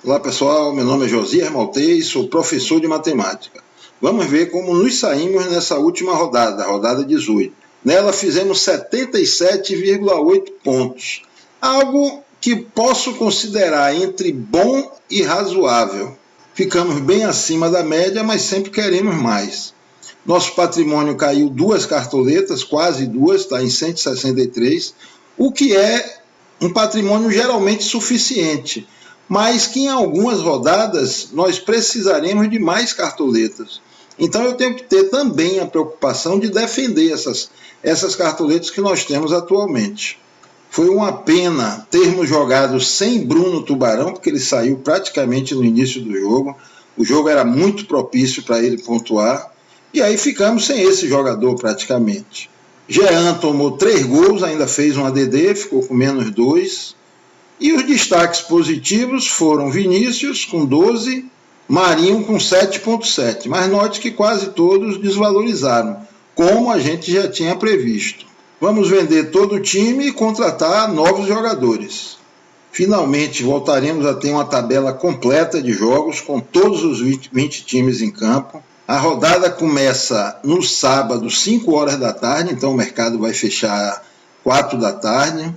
Olá pessoal, meu nome é Josias Maltês, sou professor de matemática. Vamos ver como nos saímos nessa última rodada, a rodada 18. Nela fizemos 77,8 pontos, algo que posso considerar entre bom e razoável. Ficamos bem acima da média, mas sempre queremos mais. Nosso patrimônio caiu 2 cartoletas, quase 2, está em 163, o que é um patrimônio geralmente suficiente, mas que em algumas rodadas nós precisaremos de mais cartoletas. Então eu tenho que ter também a preocupação de defender essas cartoletas que nós temos atualmente. Foi uma pena termos jogado sem Bruno Tubarão, porque ele saiu praticamente no início do jogo. O jogo era muito propício para ele pontuar, e aí ficamos sem esse jogador praticamente. Jean tomou 3 gols, ainda fez um ADD, ficou com -2. E os destaques positivos foram Vinícius com 12, Marinho com 7,7. Mas note que quase todos desvalorizaram, como a gente já tinha previsto. Vamos vender todo o time e contratar novos jogadores. Finalmente voltaremos a ter uma tabela completa de jogos com todos os 20 times em campo. A rodada começa no sábado, 5 horas da tarde, então o mercado vai fechar 4 da tarde.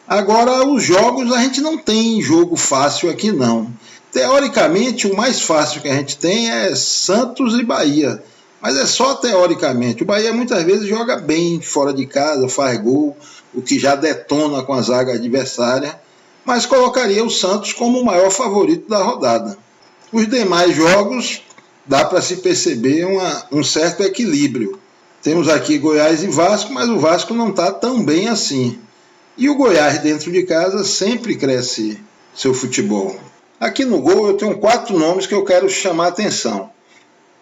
Agora, os jogos, a gente não tem jogo fácil aqui, não. Teoricamente, o mais fácil que a gente tem é Santos e Bahia. Mas é só teoricamente. O Bahia muitas vezes joga bem fora de casa, faz gol, o que já detona com a zaga adversária. Mas colocaria o Santos como o maior favorito da rodada. Os demais jogos, dá para se perceber um certo equilíbrio. Temos aqui Goiás e Vasco, mas o Vasco não está tão bem assim. E o Goiás, dentro de casa, sempre cresce seu futebol. Aqui no gol eu tenho 4 nomes que eu quero chamar a atenção,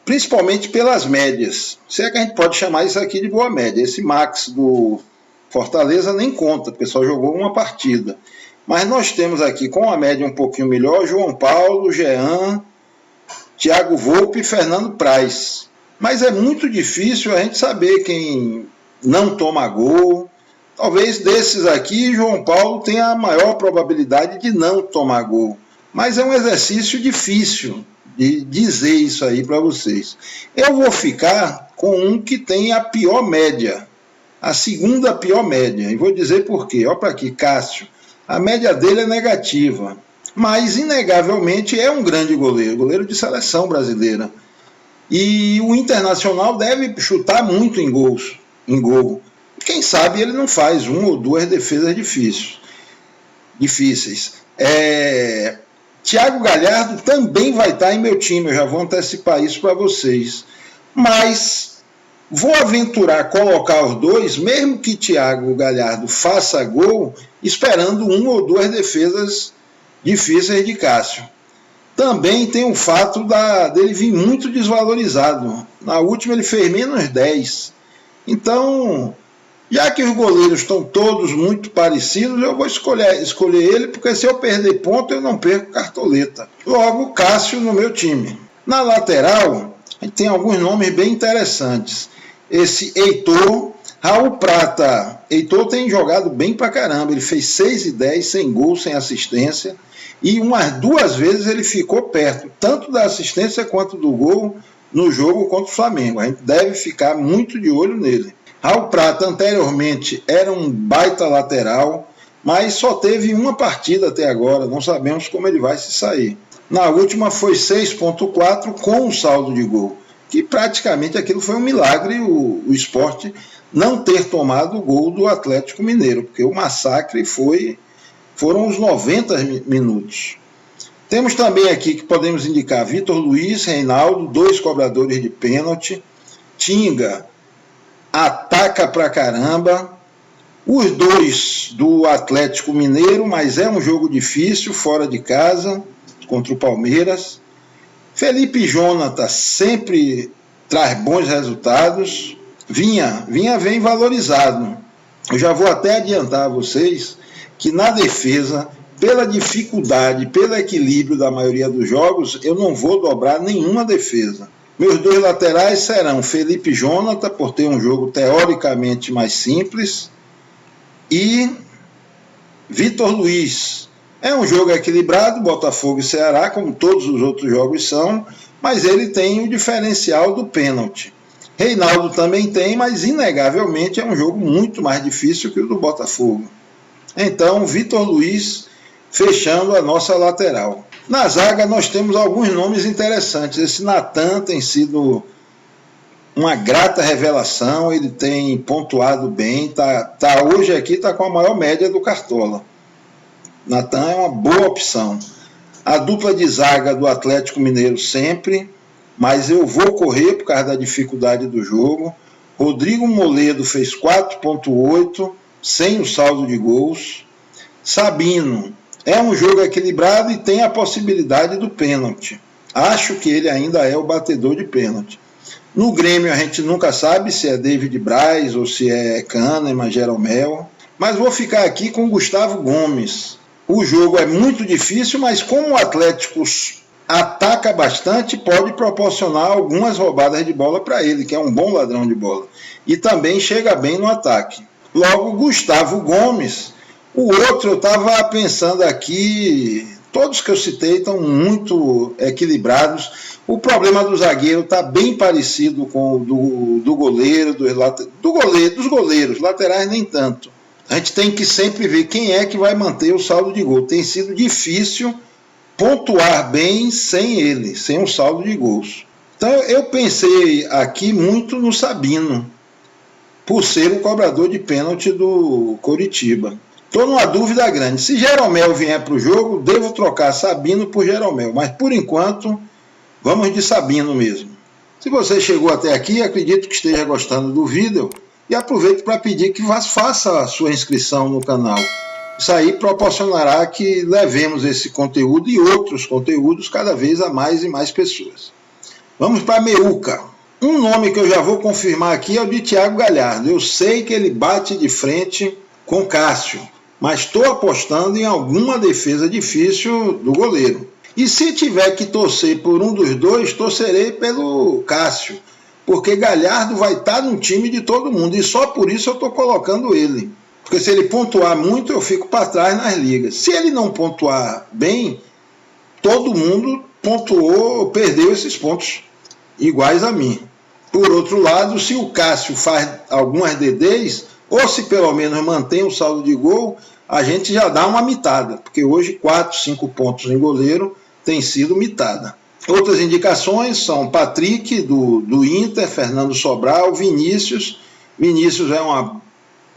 principalmente pelas médias. Se é que a gente pode chamar isso aqui de boa média. Esse Max do Fortaleza nem conta, porque só jogou uma partida. Mas nós temos aqui, com a média um pouquinho melhor, João Paulo, Jean, Thiago Volpi e Fernando Praz. Mas é muito difícil a gente saber quem não toma gol. Talvez desses aqui, João Paulo tenha a maior probabilidade de não tomar gol. Mas é um exercício difícil de dizer isso aí para vocês. Eu vou ficar com um que tem a pior média, a segunda pior média. E vou dizer por quê. Olha para aqui, Cássio. A média dele é negativa, mas inegavelmente é um grande goleiro de seleção brasileira. E o Internacional deve chutar muito em gol. Quem sabe ele não faz 1 ou 2 defesas difíceis. Thiago Galhardo também vai estar em meu time, eu já vou antecipar isso para vocês. Mas vou aventurar colocar os dois, mesmo que Thiago Galhardo faça gol, esperando 1 ou 2 defesas difíceis de Cássio. Também tem o fato dele vir muito desvalorizado. Na última ele fez -10. Então, já que os goleiros estão todos muito parecidos, eu vou escolher ele, porque se eu perder ponto, eu não perco cartoleta. Logo, Cássio no meu time. Na lateral, a gente tem alguns nomes bem interessantes. Esse Heitor, Raul Prata. Heitor tem jogado bem pra caramba. Ele fez 6 e 10, sem gol, sem assistência. E umas 2 vezes ele ficou perto, tanto da assistência quanto do gol, no jogo contra o Flamengo. A gente deve ficar muito de olho nele. Raul Prata anteriormente era um baita lateral, mas só teve uma partida até agora, não sabemos como ele vai se sair. Na última foi 6,4 com um saldo de gol, que praticamente aquilo foi um milagre, o Sport não ter tomado o gol do Atlético Mineiro, porque o massacre foram os 90 minutos. Temos também aqui que podemos indicar Vitor Luiz, Reinaldo, 2 cobradores de pênalti, Tinga, ataca pra caramba, os 2 do Atlético Mineiro, mas é um jogo difícil, fora de casa, contra o Palmeiras. Felipe Jonathan sempre traz bons resultados. Vinha vem valorizado. Eu já vou até adiantar a vocês que na defesa, pela dificuldade, pelo equilíbrio da maioria dos jogos, eu não vou dobrar nenhuma defesa. Meus 2 laterais serão Felipe Jonathan, por ter um jogo teoricamente mais simples, e Vitor Luiz, É um jogo equilibrado, Botafogo e Ceará, como todos os outros jogos são, mas ele tem o diferencial do pênalti. Reinaldo também tem, mas inegavelmente é um jogo muito mais difícil que o do Botafogo. Então, Vitor Luiz fechando a nossa lateral. Na zaga nós temos alguns nomes interessantes. Esse Natan tem sido uma grata revelação, ele tem pontuado bem, hoje aqui está com a maior média do Cartola. Natan é uma boa opção. A dupla de zaga do Atlético Mineiro sempre, mas eu vou correr por causa da dificuldade do jogo. Rodrigo Moledo fez 4,8, sem o saldo de gols. Sabino, é um jogo equilibrado e tem a possibilidade do pênalti. Acho que ele ainda é o batedor de pênalti. No Grêmio a gente nunca sabe se é David Braz ou se é Kahneman, Jeromel. Mas vou ficar aqui com Gustavo Gomes. O jogo é muito difícil, mas como o Atlético ataca bastante, pode proporcionar algumas roubadas de bola para ele, que é um bom ladrão de bola. E também chega bem no ataque. Logo, Gustavo Gomes. O outro, eu estava pensando aqui, todos que eu citei estão muito equilibrados. O problema do zagueiro está bem parecido com o do goleiro, dos goleiros, laterais nem tanto. A gente tem que sempre ver quem é que vai manter o saldo de gol. Tem sido difícil pontuar bem sem ele, sem um saldo de gols. Então eu pensei aqui muito no Sabino, por ser o cobrador de pênalti do Coritiba. Estou numa dúvida grande. Se Jeromel vier para o jogo, devo trocar Sabino por Jeromel. Mas por enquanto, vamos de Sabino mesmo. Se você chegou até aqui, acredito que esteja gostando do vídeo. E aproveito para pedir que faça a sua inscrição no canal. Isso aí proporcionará que levemos esse conteúdo e outros conteúdos cada vez a mais e mais pessoas. Vamos para a meiuca. Um nome que eu já vou confirmar aqui é o de Thiago Galhardo. Eu sei que ele bate de frente com Cássio, mas estou apostando em alguma defesa difícil do goleiro. E se tiver que torcer por um dos dois, torcerei pelo Cássio, porque Galhardo vai estar no time de todo mundo, e só por isso eu estou colocando ele. Porque se ele pontuar muito, eu fico para trás nas ligas. Se ele não pontuar bem, todo mundo pontuou, perdeu esses pontos iguais a mim. Por outro lado, se o Cássio faz algumas DDs, ou se pelo menos mantém o saldo de gol, a gente já dá uma mitada, porque hoje 4, 5 pontos em goleiro tem sido mitada. Outras indicações são Patrick, do Inter, Fernando Sobral, Vinícius. Vinícius é uma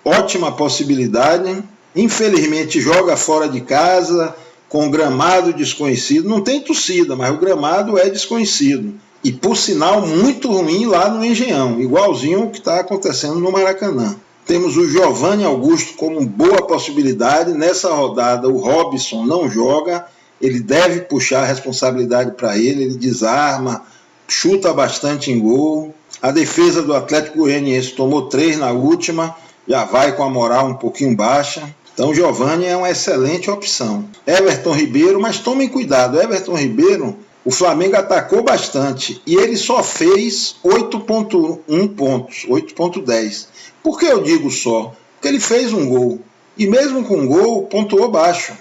ótima possibilidade. Infelizmente joga fora de casa, com gramado desconhecido. Não tem torcida, mas o gramado é desconhecido. E por sinal muito ruim lá no Engenhão, igualzinho o que está acontecendo no Maracanã. Temos o Giovanni Augusto como boa possibilidade. Nessa rodada o Robson não joga. Ele deve puxar a responsabilidade para ele, ele desarma, chuta bastante em gol. A defesa do Atlético Goianiense tomou 3 na última, já vai com a moral um pouquinho baixa. Então o Giovanni é uma excelente opção. Everton Ribeiro, mas tomem cuidado, Everton Ribeiro, o Flamengo atacou bastante e ele só fez 8,1 pontos, 8,10. Por que eu digo só? Porque ele fez um gol, e mesmo com gol, pontuou baixo,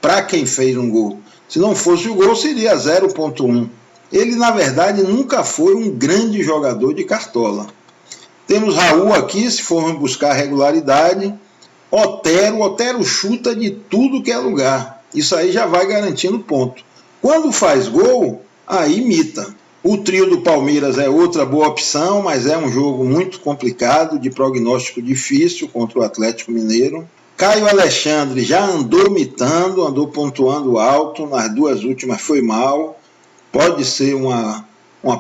para quem fez um gol. Se não fosse o gol, seria 0,1. Ele, na verdade, nunca foi um grande jogador de cartola. Temos Raul aqui, se formos buscar regularidade. Otero chuta de tudo que é lugar. Isso aí já vai garantindo ponto. Quando faz gol, aí imita. O trio do Palmeiras é outra boa opção, mas é um jogo muito complicado, de prognóstico difícil contra o Atlético Mineiro. Caio Alexandre já andou mitando, andou pontuando alto, nas 2 últimas foi mal, pode ser uma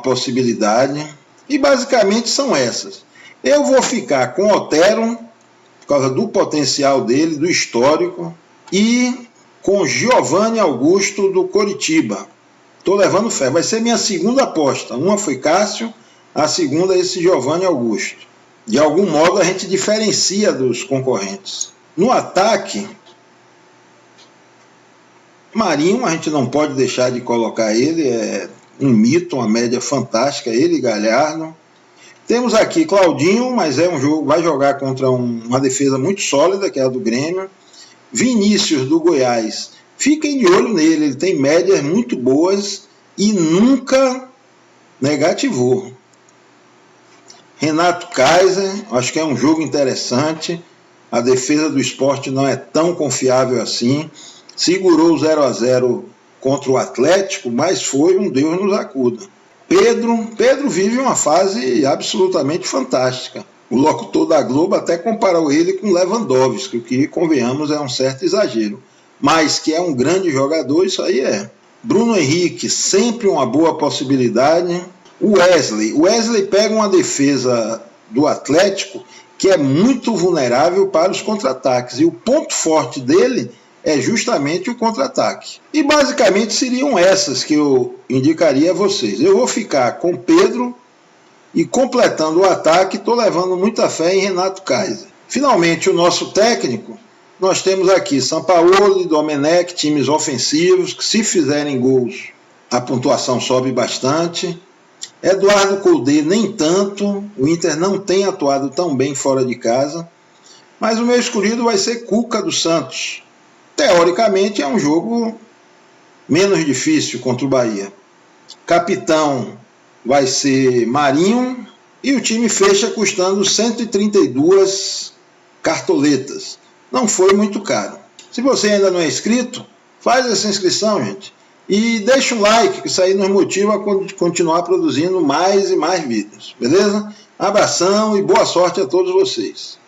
possibilidade. E basicamente são essas. Eu vou ficar com Otero, por causa do potencial dele, do histórico, e com Giovanni Augusto do Coritiba. Estou levando fé, vai ser minha segunda aposta. Uma foi Cássio, a segunda é esse Giovanni Augusto. De algum modo a gente diferencia dos concorrentes. No ataque, Marinho, a gente não pode deixar de colocar ele, é um mito, uma média fantástica, ele e Galhardo. Temos aqui Claudinho, mas é um jogo, vai jogar contra uma defesa muito sólida, que é a do Grêmio. Vinícius, do Goiás, Fiquem de olho nele, ele tem médias muito boas e nunca negativou. Renato Kaiser, acho que é um jogo interessante. A defesa do Sport não é tão confiável assim. Segurou o 0-0 contra o Atlético, mas foi um Deus nos acuda. Pedro vive uma fase absolutamente fantástica. O locutor da Globo até comparou ele com Lewandowski, o que, convenhamos, é um certo exagero. Mas que é um grande jogador, isso aí é. Bruno Henrique, sempre uma boa possibilidade. O Wesley pega uma defesa do Atlético que é muito vulnerável para os contra-ataques. E o ponto forte dele é justamente o contra-ataque. E basicamente seriam essas que eu indicaria a vocês. Eu vou ficar com Pedro e, completando o ataque, estou levando muita fé em Renato Kaiser. Finalmente, o nosso técnico, nós temos aqui Sampaoli, Domenech, times ofensivos, que se fizerem gols, a pontuação sobe bastante. Eduardo Coudet nem tanto, o Inter não tem atuado tão bem fora de casa, mas o meu escolhido vai ser Cuca dos Santos. Teoricamente é um jogo menos difícil contra o Bahia. Capitão vai ser Marinho e o time fecha custando 132 cartoletas. Não foi muito caro. Se você ainda não é inscrito, faz essa inscrição, gente. E deixa um like, que isso aí nos motiva a continuar produzindo mais e mais vídeos. Beleza? Abração e boa sorte a todos vocês.